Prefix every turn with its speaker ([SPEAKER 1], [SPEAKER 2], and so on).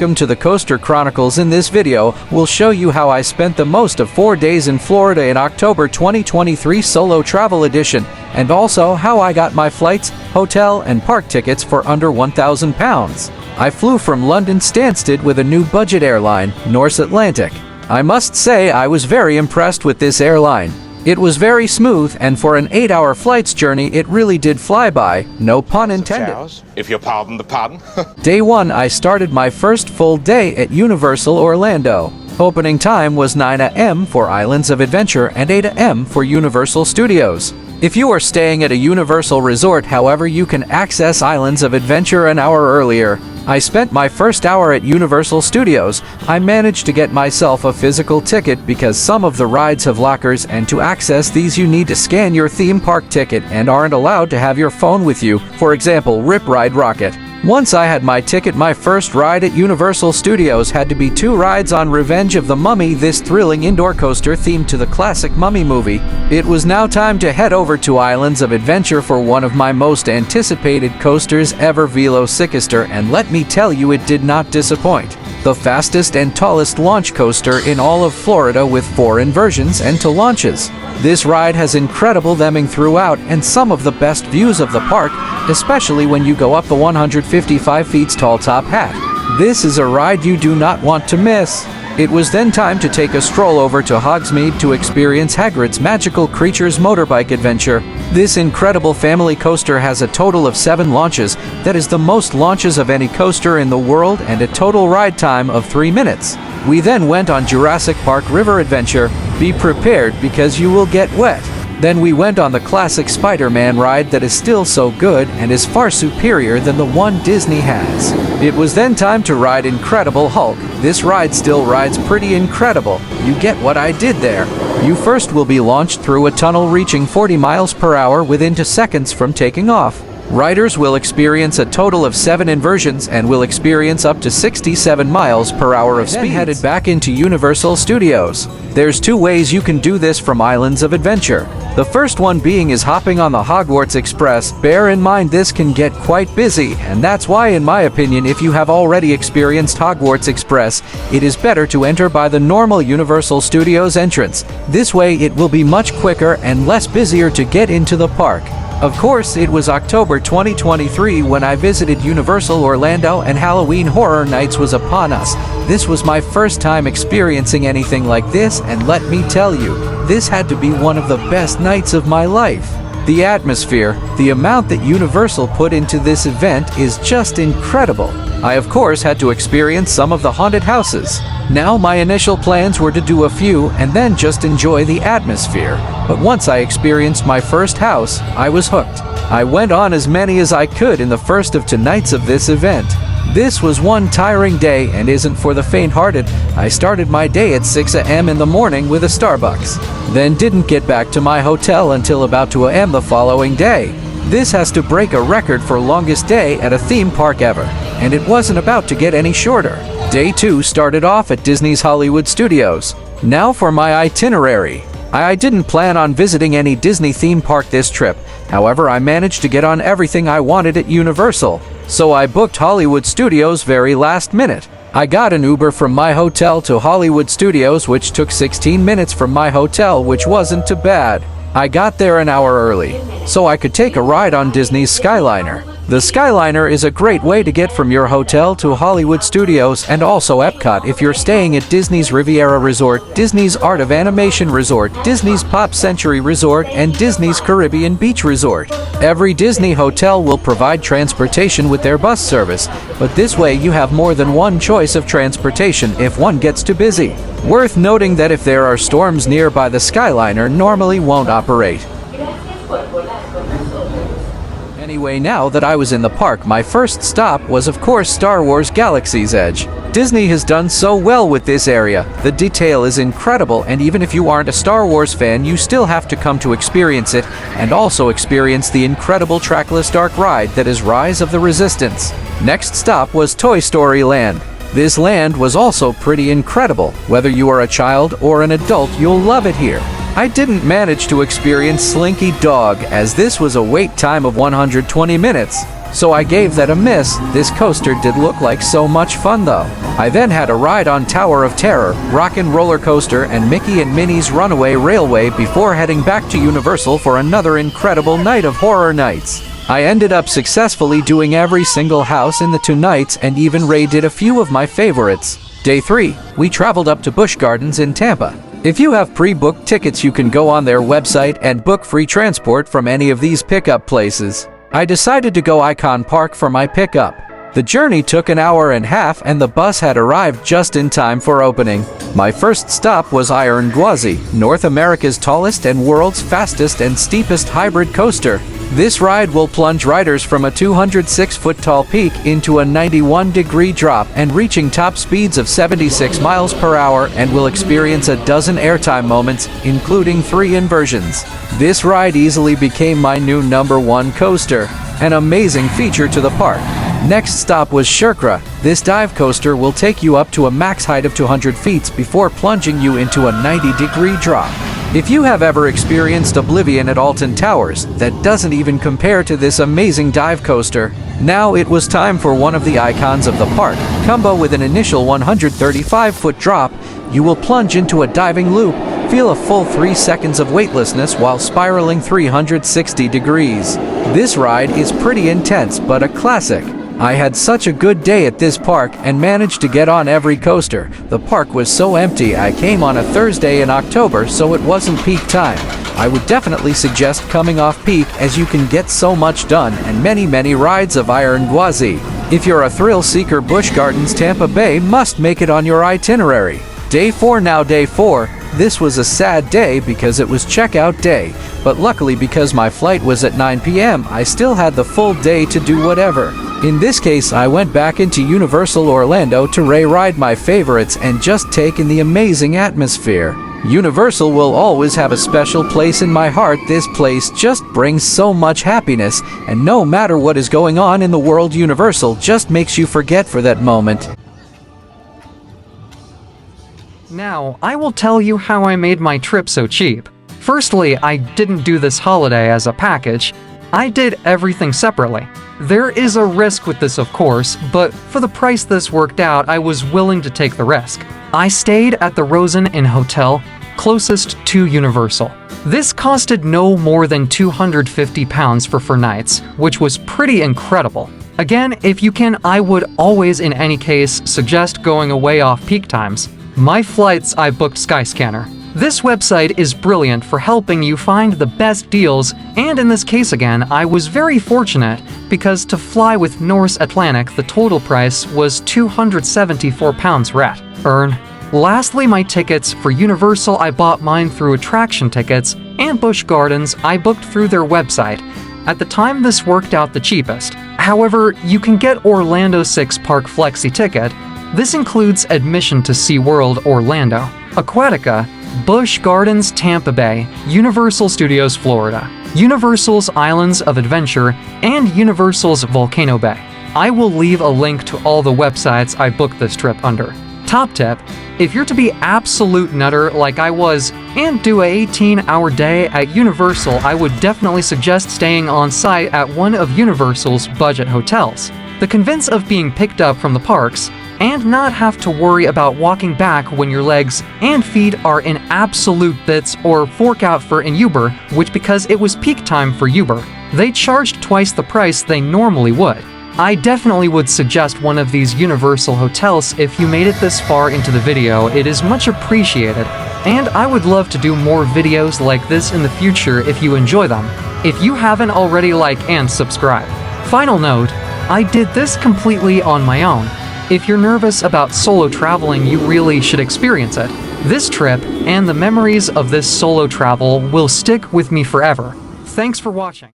[SPEAKER 1] Welcome to the Coaster Chronicles. In this video, we'll show you how I spent the most of 4 days in Florida in October 2023 Solo Travel Edition, and also how I got my flights, hotel, and park tickets for under £1,000. I flew from London Stansted with a new budget airline, Norse Atlantic. I must say I was very impressed with this airline. It was very smooth, and for an 8-hour flight's journey it really did fly by, no pun intended.
[SPEAKER 2] If you pardon the pun.
[SPEAKER 1] Day 1, I started my first full day at Universal Orlando. Opening time was 9 a.m. for Islands of Adventure and 8 a.m. for Universal Studios. If you are staying at a Universal resort, however, you can access Islands of Adventure an hour earlier. I spent my first hour at Universal Studios. I managed to get myself a physical ticket because some of the rides have lockers, and to access these you need to scan your theme park ticket and aren't allowed to have your phone with you, for example Rip Ride Rocket. Once I had my ticket, my first ride at Universal Studios had to be 2 rides on Revenge of the Mummy, this thrilling indoor coaster themed to the classic Mummy movie. It was now time to head over to Islands of Adventure for one of my most anticipated coasters ever, Velocicoaster, and let me tell you, it did not disappoint. The fastest and tallest launch coaster in all of Florida with 4 inversions and 2 launches. This ride has incredible theming throughout and some of the best views of the park, especially when you go up the 155 feet tall top hat. This is a ride you do not want to miss. It was then time to take a stroll over to Hogsmeade to experience Hagrid's Magical Creatures Motorbike Adventure. This incredible family coaster has a total of 7 launches. That is the most launches of any coaster in the world, and a total ride time of 3 minutes. We then went on Jurassic Park River Adventure. Be prepared because you will get wet. Then we went on the classic Spider-Man ride that is still so good and is far superior than the one Disney has. It was then time to ride Incredible Hulk. This ride still rides pretty incredible. You get what I did there. You first will be launched through a tunnel reaching 40 miles per hour within 2 seconds from taking off. Riders will experience a total of 7 inversions and will experience up to 67 miles per hour of speed. Then headed back into Universal Studios. There's 2 ways you can do this from Islands of Adventure. The first one being is hopping on the Hogwarts Express. Bear in mind this can get quite busy, and that's why, in my opinion, if you have already experienced Hogwarts Express, it is better to enter by the normal Universal Studios entrance. This way it will be much quicker and less busier to get into the park. Of course, it was October 2023 when I visited Universal Orlando and Halloween Horror Nights was upon us. This was my first time experiencing anything like this, and let me tell you, this had to be one of the best nights of my life. The atmosphere, the amount that Universal put into this event is just incredible. I of course had to experience some of the haunted houses. Now my initial plans were to do a few and then just enjoy the atmosphere. But once I experienced my first house, I was hooked. I went on as many as I could in the first of 2 nights of this event. This was one tiring day and isn't for the faint-hearted. I started my day at 6 a.m. in the morning with a Starbucks, then didn't get back to my hotel until about 2 a.m. the following day. This has to break a record for longest day at a theme park ever, and it wasn't about to get any shorter. Day 2 started off at Disney's Hollywood Studios. Now for my itinerary. I didn't plan on visiting any Disney theme park this trip. However, I managed to get on everything I wanted at Universal. So I booked Hollywood Studios very last minute. I got an Uber from my hotel to Hollywood Studios, which took 16 minutes from my hotel, which wasn't too bad. I got there an hour early, so I could take a ride on Disney's Skyliner. The Skyliner is a great way to get from your hotel to Hollywood Studios and also Epcot if you're staying at Disney's Riviera Resort, Disney's Art of Animation Resort, Disney's Pop Century Resort, and Disney's Caribbean Beach Resort. Every Disney hotel will provide transportation with their bus service, but this way you have more than one choice of transportation if one gets too busy. Worth noting that if there are storms nearby, the Skyliner normally won't operate. Anyway, now that I was in the park, my first stop was of course Star Wars Galaxy's Edge. Disney has done so well with this area. The detail is incredible, and even if you aren't a Star Wars fan, you still have to come to experience it, and also experience the incredible trackless dark ride that is Rise of the Resistance. Next stop was Toy Story Land. This land was also pretty incredible. Whether you are a child or an adult, you'll love it here. I didn't manage to experience Slinky Dog, as this was a wait time of 120 minutes. so I gave that a miss. This coaster did look like so much fun though. I then had a ride on Tower of Terror, Rockin' Roller Coaster, and Mickey and Minnie's Runaway Railway before heading back to Universal for another incredible night of horror nights. I ended up successfully doing every single house in the 2 nights and even raided a few of my favorites. Day 3, we traveled up to Busch Gardens in Tampa. If you have pre-booked tickets, you can go on their website and book free transport from any of these pickup places. I decided to go Icon Park for my pickup. The journey took an hour and a half and the bus had arrived just in time for opening. My first stop was Iron Gwazi, North America's tallest and world's fastest and steepest hybrid coaster. This ride will plunge riders from a 206-foot-tall peak into a 91-degree drop and reaching top speeds of 76 miles per hour and will experience a dozen airtime moments, including 3 inversions. This ride easily became my new #1 coaster, an amazing feature to the park. Next stop was Shirkra. This dive coaster will take you up to a max height of 200 feet before plunging you into a 90-degree drop. If you have ever experienced Oblivion at Alton Towers, that doesn't even compare to this amazing dive coaster. Now it was time for one of the icons of the park. Combo with an initial 135-foot drop, you will plunge into a diving loop, feel a full 3 seconds of weightlessness while spiraling 360 degrees. This ride is pretty intense, but a classic. I had such a good day at this park and managed to get on every coaster. The park was so empty. I came on a Thursday in October, so it wasn't peak time. I would definitely suggest coming off peak as you can get so much done and many rides of Iron Gwazi. If you're a thrill seeker, Busch Gardens Tampa Bay must make it on your itinerary. Day 4 now. Day 4. This was a sad day because it was checkout day, but luckily because my flight was at 9 p.m. I still had the full day to do whatever. In this case, I went back into Universal Orlando to ride my favorites and just take in the amazing atmosphere. Universal will always have a special place in my heart. This place just brings so much happiness, and no matter what is going on in the world, Universal just makes you forget for that moment.
[SPEAKER 3] Now, I will tell you how I made my trip so cheap. Firstly, I didn't do this holiday as a package. I did everything separately. There is a risk with this, of course, but for the price this worked out, I was willing to take the risk. I stayed at the Rosen Inn Hotel, closest to Universal. This costed no more than £250 for 4 nights, which was pretty incredible. Again, if you can, I would always in any case suggest going away off peak times. My flights, I booked Skyscanner. This website is brilliant for helping you find the best deals, and in this case again, I was very fortunate because to fly with Norse Atlantic, the total price was £274 ret. Lastly, my tickets for Universal, I bought mine through Attraction Tickets, and Busch Gardens, I booked through their website. At the time, this worked out the cheapest. However, you can get Orlando 6 Park Flexi ticket. This includes admission to SeaWorld Orlando, Aquatica, Busch Gardens Tampa Bay, Universal Studios Florida, Universal's Islands of Adventure, and Universal's Volcano Bay. I will leave a link to all the websites I booked this trip under. Top tip, if you're to be absolute nutter like I was and do a 18-hour day at Universal, I would definitely suggest staying on site at one of Universal's budget hotels. The convince of being picked up from the parks and not have to worry about walking back when your legs and feet are in absolute bits or fork out for an Uber, which because it was peak time for Uber, they charged twice the price they normally would. I definitely would suggest one of these Universal hotels if you made it this far into the video. It is much appreciated, and I would love to do more videos like this in the future if you enjoy them. If you haven't already, like and subscribe. Final note, I did this completely on my own. If you're nervous about solo traveling, you really should experience it. This trip and the memories of this solo travel will stick with me forever. Thanks for watching.